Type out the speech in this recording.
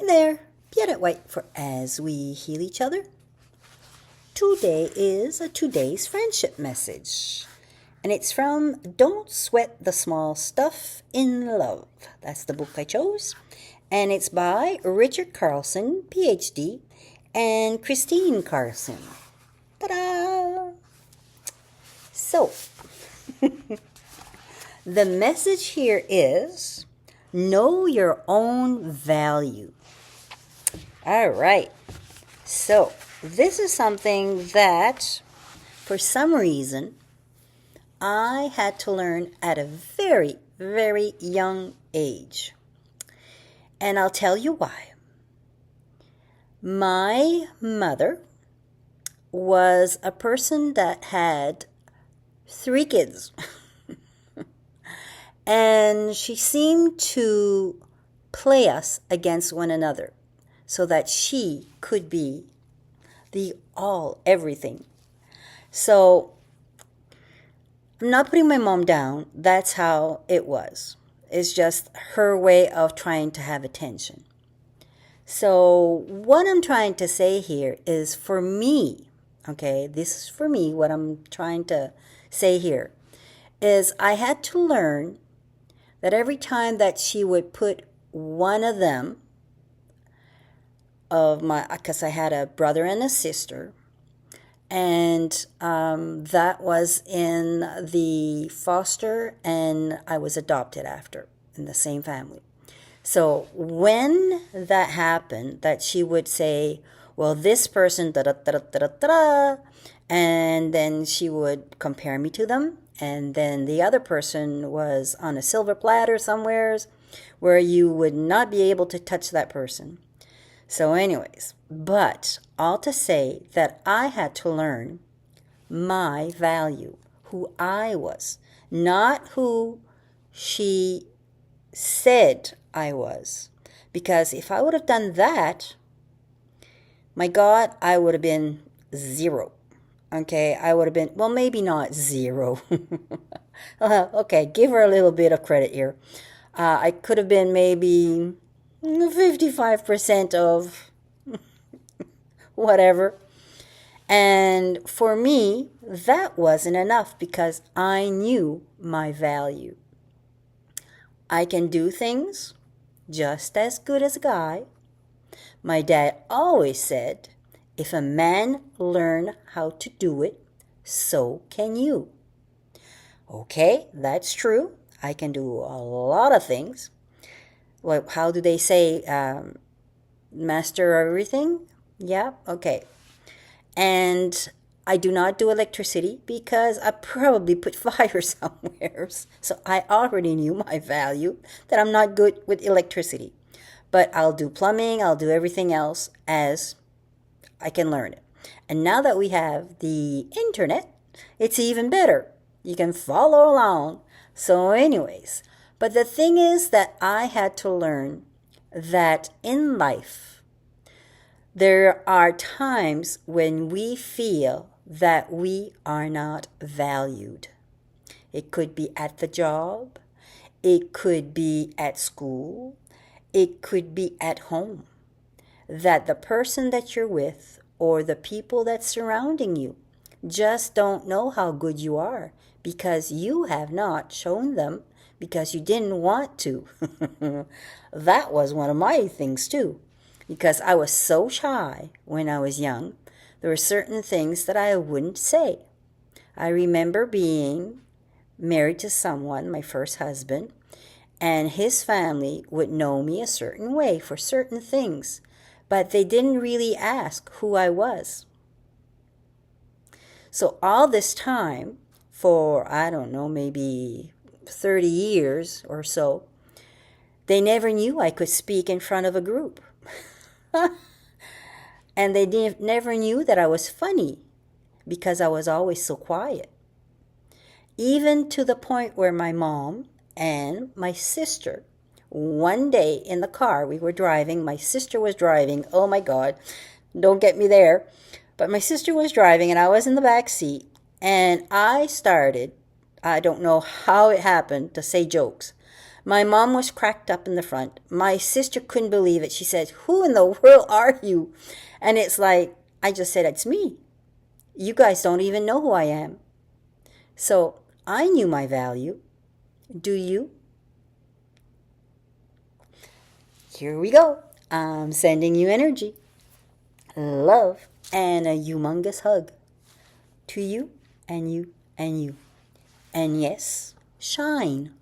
Hey there, Janet White for As We Heal Each Other. Today is today's friendship message. And it's from Don't Sweat the Small Stuff in Love. That's the book I chose. And it's by Richard Carlson, PhD, and Christine Carlson. Ta-da! So, the message here is know your own value. All right. So, this is something that, for some reason, I had to learn at a very, very young age. And I'll tell you why. My mother was a person that had 3 kids. And she seemed to play us against one another so that she could be the everything. So, I'm not putting my mom down. That's how it was. It's just her way of trying to have attention. So, what I'm trying to say here is for me, okay, this is for me, what I'm trying to say here is I had to learn that every time that she would put one of them, because I had a brother and a sister, and that was in the foster, and I was adopted after in the same family. So when that happened, that she would say, well, this person, da da da da da da, and then she would compare me to them, and then the other person was on a silver platter somewheres where you would not be able to touch that person. So anyways, but all to say that I had to learn my value, who I was, not who she said I was. Because if I would have done that, my God, I would have been 0. Okay, I would have been, well, maybe not 0. Okay, give her a little bit of credit here. I could have been maybe 55% of whatever. And for me, that wasn't enough because I knew my value. I can do things just as good as a guy. My dad always said, if a man learn how to do it, so can you. Okay, that's true. I can do a lot of things. Well, how do they say, master everything? Yeah, okay. And I do not do electricity because I probably put fire somewhere. So I already knew my value, that I'm not good with electricity. But I'll do plumbing, I'll do everything else as I can learn it. And now that we have the internet, it's even better. You can follow along. So anyways, but the thing is that I had to learn that in life, there are times when we feel that we are not valued. It could be at the job. It could be at school. It could be at home. That the person that you're with or the people that's surrounding you just don't know how good you are because you have not shown them because you didn't want to. That was one of my things too. Because I was so shy when I was young, there were certain things that I wouldn't say. I remember being married to someone, my first husband, and his family would know me a certain way for certain things, but they didn't really ask who I was. So all this time, for, I don't know, maybe 30 years or so, they never knew I could speak in front of a group. And they never knew that I was funny because I was always so quiet. Even to the point where my mom and my sister, one day in the car, we were driving, my sister was driving, oh my God, don't get me there, but my sister was driving and I was in the back seat and I started, I don't know how it happened, to say jokes. My mom was cracked up in the front. My sister couldn't believe it. She said, "Who in the world are you?" And it's like, I just said, "It's me. You guys don't even know who I am." So I knew my value. Do you? Here we go. I'm sending you energy, love, and a humongous hug to you and you and you. And yes, shine.